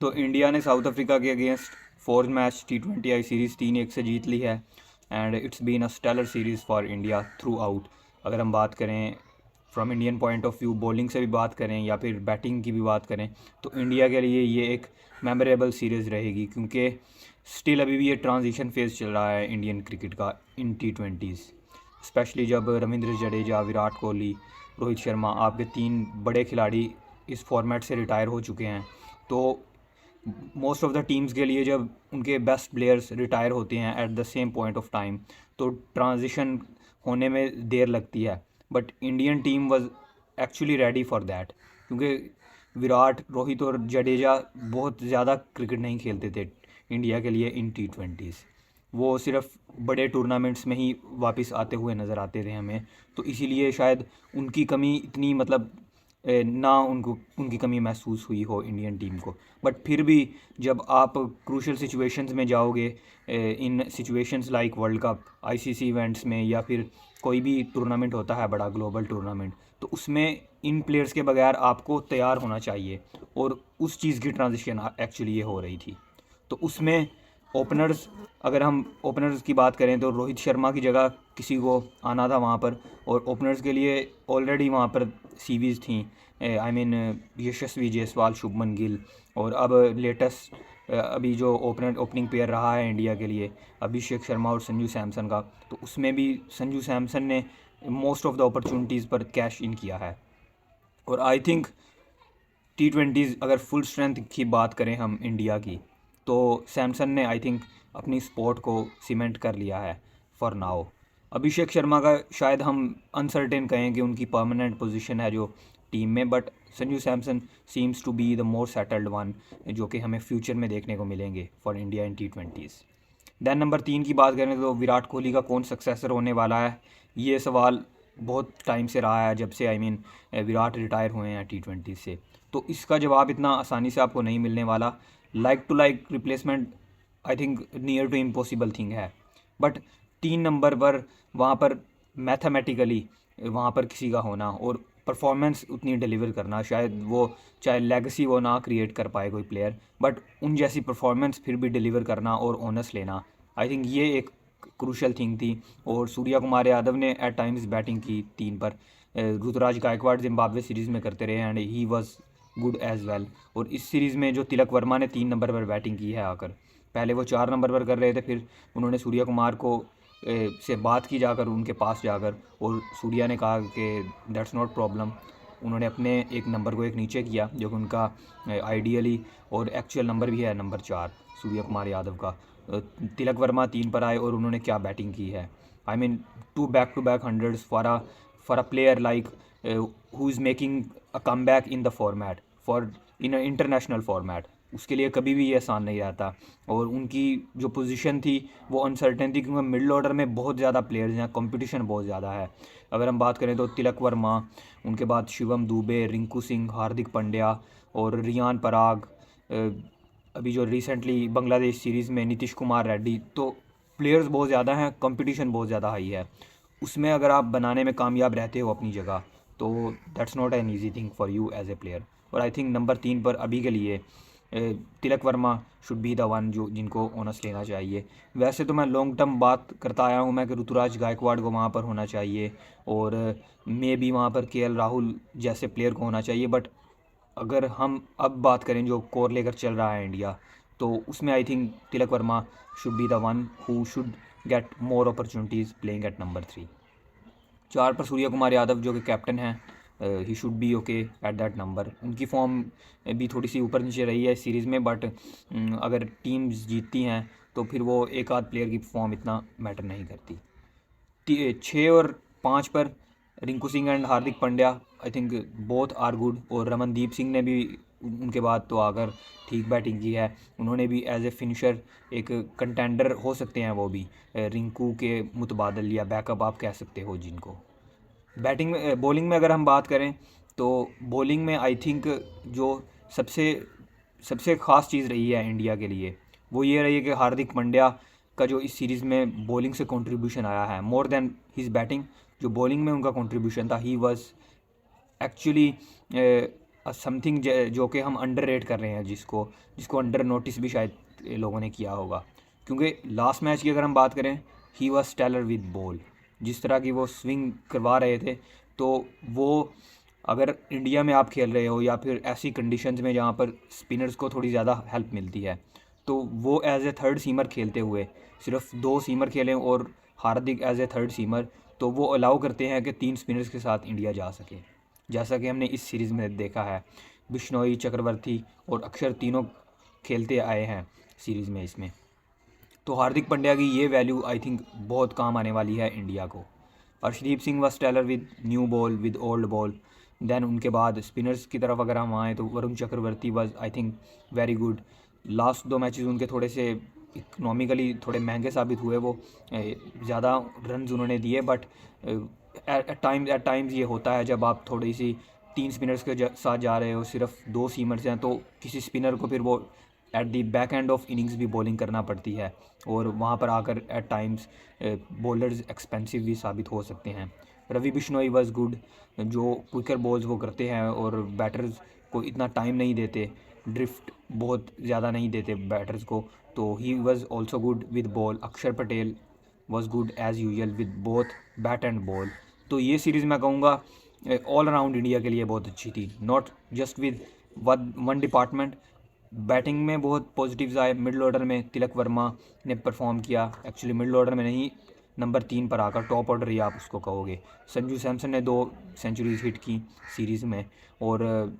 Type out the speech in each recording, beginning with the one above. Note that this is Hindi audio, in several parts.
तो इंडिया ने साउथ अफ्रीका के against fourth match T20 I series 3-1 से जीत ली है। And it's been a stellar series for India throughout. अगर हम बात करें from Indian point of view, bowling से भी बात करें या फिर बैटिंग की भी बात करें, तो इंडिया के लिए ये एक मेमोरेबल सीरीज़ रहेगी, क्योंकि स्टिल अभी भी ये ट्रांजिशन फेज़ चल रहा है इंडियन क्रिकेट का इन T20s। स्पेशली जब रविंद्र जडेजा, विराट कोहली, रोहित शर्मा, आपके 3 बड़े खिलाड़ी इस फॉर्मेट से रिटायर हो चुके हैं, तो मोस्ट ऑफ द टीम्स के लिए जब उनके बेस्ट प्लेयर्स रिटायर होते हैं at the same point of time, तो ट्रांजिशन होने में देर लगती है। But Indian team was actually ready for that, क्योंकि विराट, रोहित और जडेजा बहुत ज़्यादा क्रिकेट नहीं खेलते थे इंडिया के लिए इन T20s। वो सिर्फ बड़े टूर्नामेंट्स में ही वापस आते हुए नज़र आते थे हमें, तो इसीलिए शायद उनकी कमी इतनी मतलब ना उनको उनकी कमी महसूस हुई हो इंडियन टीम को। बट फिर भी जब आप क्रूशल सिचुएशंस में जाओगे, in situations like world cup, ICC events में, या फिर कोई भी टूर्नामेंट होता है बड़ा ग्लोबल टूर्नामेंट, तो उसमें इन प्लेयर्स के बगैर आपको तैयार होना चाहिए, और उस चीज़ की ट्रांजिशन एक्चुअली ये हो रही थी। तो उसमें ओपनर्स, अगर हम ओपनर्स की बात करें तो रोहित शर्मा की जगह किसी को आना था वहाँ पर, और ओपनर्स के लिए ऑलरेडी वहाँ पर सीवीज़ थी। आई मीन यशस्वी जायसवाल, शुभमन गिल, और अब लेटेस्ट अभी जो ओपनिंग पेयर रहा है इंडिया के लिए, अभिषेक शर्मा और संजू सैमसन का, तो उसमें भी संजू सैमसन ने मोस्ट ऑफ द अपॉर्चुनिटीज़ पर कैश इन किया है। और आई थिंक T20s अगर फुल स्ट्रेंथ की बात करें हम इंडिया की, तो सैमसन ने आई थिंक अपनी स्पोर्ट को सीमेंट कर लिया है फॉर नाउ। अभिषेक शर्मा का शायद हम अनसर्टेन कहें कि उनकी परमानेंट पोजीशन है जो टीम में, but Sanju Samson seems to be the more settled one, जो कि हमें फ्यूचर में देखने को मिलेंगे for India in T20s। Then number 3 की बात करें तो विराट कोहली का कौन सक्सेसर होने वाला है, ये सवाल बहुत टाइम से रहा है, जब से विराट रिटायर हुए हैं T20 से। तो इसका जवाब इतना आसानी से आपको नहीं मिलने वाला। Like to like replacement I think near to impossible thing है, बट 3 नंबर पर वहाँ पर मैथमेटिकली वहाँ पर किसी का होना और परफॉर्मेंस उतनी डिलीवर करना, शायद वो चाहे लेगेसी वो ना क्रिएट कर पाए कोई प्लेयर, बट उन जैसी परफॉर्मेंस फिर भी डिलीवर करना और ओनर्स लेना, आई थिंक ये एक क्रूशल थिंग थी। और सूर्या कुमार यादव ने एट टाइम्स बैटिंग की 3 पर। ऋतुराज गायकवाड़ जिम्बाब्वे सीरीज़ में करते रहे and he was good as well. और इस सीरीज़ में जो तिलक वर्मा ने 3 नंबर पर बैटिंग की है आकर, पहले वो 4 नंबर पर कर रहे थे, फिर उन्होंने सूर्या कुमार को से बात की जाकर उनके पास जाकर, और सूर्या ने कहा कि दैट्स नॉट प्रॉब्लम। उन्होंने अपने एक नंबर को एक नीचे किया, जो कि उनका आइडियली और एक्चुअल नंबर भी है नंबर 4 सूर्या कुमार यादव का। तिलक वर्मा 3 पर आए और उन्होंने क्या बैटिंग की है। I mean 2 back-to-back hundreds for a player like who is making a come back in the format for in a international format, उसके लिए कभी भी ये आसान नहीं रहता। और उनकी जो पोजीशन थी वो अनसर्टेन थी, क्योंकि मिडिल ऑर्डर में बहुत ज़्यादा प्लेयर्स हैं, कंपटीशन बहुत ज़्यादा है। अगर हम बात करें तो तिलक वर्मा, उनके बाद शिवम दुबे, रिंकू सिंह, हार्दिक पांड्या और रियान पराग, अभी जो रिसेंटली बांग्लादेश सीरीज़ में नीतीश कुमार रेड्डी, तो प्लेयर्स बहुत ज़्यादा हैं, कंपटीशन बहुत ज़्यादा हाई है। उसमें अगर आप बनाने में कामयाब रहते हो अपनी जगह, तो that's not an easy thing for you as a player. और आई थिंक नंबर 3 पर अभी के लिए Tilak Varma should be the one जो जिनको ओनर्स लेना चाहिए। वैसे तो मैं लॉन्ग टर्म बात करता आया हूँ मैं कि ऋतुराज गायकवाड़ को वहाँ पर होना चाहिए, और मे बी वहाँ पर KL राहुल जैसे प्लेयर को होना चाहिए। बट अगर हम अब बात करें जो कोर लेकर चल रहा है इंडिया, तो उसमें I think Tilak Varma should be the one who should get more opportunities playing at number 3। 4 पर सूर्या कुमार यादव जो कि कैप्टन हैं, he should be okay at that number. उनकी फॉर्म भी थोड़ी सी ऊपर नीचे रही है इस सीरीज़ में, बट अगर टीम्स जीतती हैं तो फिर वो एक आध प्लेयर की फॉर्म इतना मैटर नहीं करती। 6 और 5 पर Rinku Singh and Hardik Pandya, I think both are good. और रमनदीप सिंह ने भी उनके बाद तो आकर ठीक बैटिंग की है, उन्होंने भी एज ए फिनिशर एक कंटेंडर हो सकते हैं वो भी, रिंकू के मुतबादल या बैकअप आप कह सकते हो जिनको। बैटिंग में बॉलिंग में अगर हम बात करें तो बॉलिंग में आई थिंक जो सबसे सबसे ख़ास चीज़ रही है इंडिया के लिए, वो ये रही है कि हार्दिक पांड्या का जो इस सीरीज़ में बॉलिंग से कंट्रीब्यूशन आया है, मोर देन हिज बैटिंग, जो बॉलिंग में उनका कंट्रीब्यूशन था, ही वाज एक्चुअली समथिंग जो कि हम अंडर रेट कर रहे हैं, जिसको अंडर नोटिस भी शायद लोगों ने किया होगा, क्योंकि लास्ट मैच की अगर हम बात करें, he was stellar with ball. जिस तरह की वो स्विंग करवा रहे थे, तो वो अगर इंडिया में आप खेल रहे हो या फिर ऐसी कंडीशंस में जहाँ पर स्पिनर्स को थोड़ी ज़्यादा हेल्प मिलती है, तो वो एज ए थर्ड सीमर खेलते हुए, सिर्फ 2 सीमर खेलें और हार्दिक एज ए थर्ड सीमर, तो वो अलाउ करते हैं कि 3 स्पिनर्स के साथ इंडिया जा सके। जैसा कि हमने इस सीरीज़ में देखा है, बिश्नोई, चक्रवर्ती और अक्षर तीनों खेलते आए हैं सीरीज़ में इसमें। तो हार्दिक पांड्या की ये वैल्यू आई थिंक बहुत काम आने वाली है इंडिया को। अर्शदीप सिंह व stellar with new ball with old ball. Then उनके बाद स्पिनर्स की तरफ अगर हम आएँ तो Varun Chakravarthy was I think very good. Last 2 matches उनके थोड़े से इकनॉमिकली थोड़े महंगे साबित हुए, वो ज़्यादा रन्स उन्होंने दिए, बट एट टाइम्स ये होता है जब आप थोड़ी सी 3 स्पिनर्स के साथ जा रहे हो, सिर्फ 2 सीमर्स हैं, तो किसी स्पिनर को फिर वो at the back end of innings भी बॉलिंग करना पड़ती है, और वहाँ पर आकर एट टाइम्स बॉलर्स एक्सपेंसिव भी साबित हो सकते हैं। रवि बिश्नोई वाज गुड, जो क्विकर बॉल्स वो करते हैं और बैटर्स को इतना टाइम नहीं देते, ड्रिफ्ट बहुत ज़्यादा नहीं देते बैटर्स को, तो he was also good with ball. Axar Patel was good as usual with both bat and ball. तो ये सीरीज़ मैं कहूँगा ऑल अराउंड इंडिया के लिए बहुत अच्छी थी, not just with one department. Batting में बहुत पॉजिटिव्स आए। मिडल ऑर्डर में तिलक वर्मा ने परफॉर्म किया, एक्चुअली मिडल ऑर्डर में नहीं, नंबर 3 पर आकर, टॉप ऑर्डर ही आप उसको कहोगे। संजू सैमसन ने 2 सेंचुरीज हिट की सीरीज़ में, और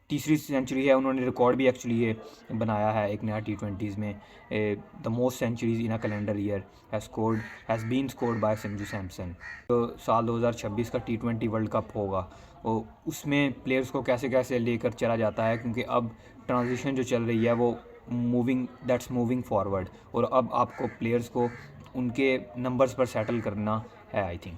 तीसरी सेंचुरी है, उन्होंने रिकॉर्ड भी एक्चुअली ये बनाया है एक नया T20s में। The most centuries in a calendar year has been scored by Sanju Samson. तो साल 2026 का T20 वर्ल्ड कप होगा, और उसमें प्लेयर्स को कैसे कैसे लेकर चला जाता है, क्योंकि अब ट्रांजिशन जो चल रही है वो मूविंग फॉरवर्ड, और अब आपको प्लेयर्स को उनके नंबर्स पर सेटल करना है आई थिंक।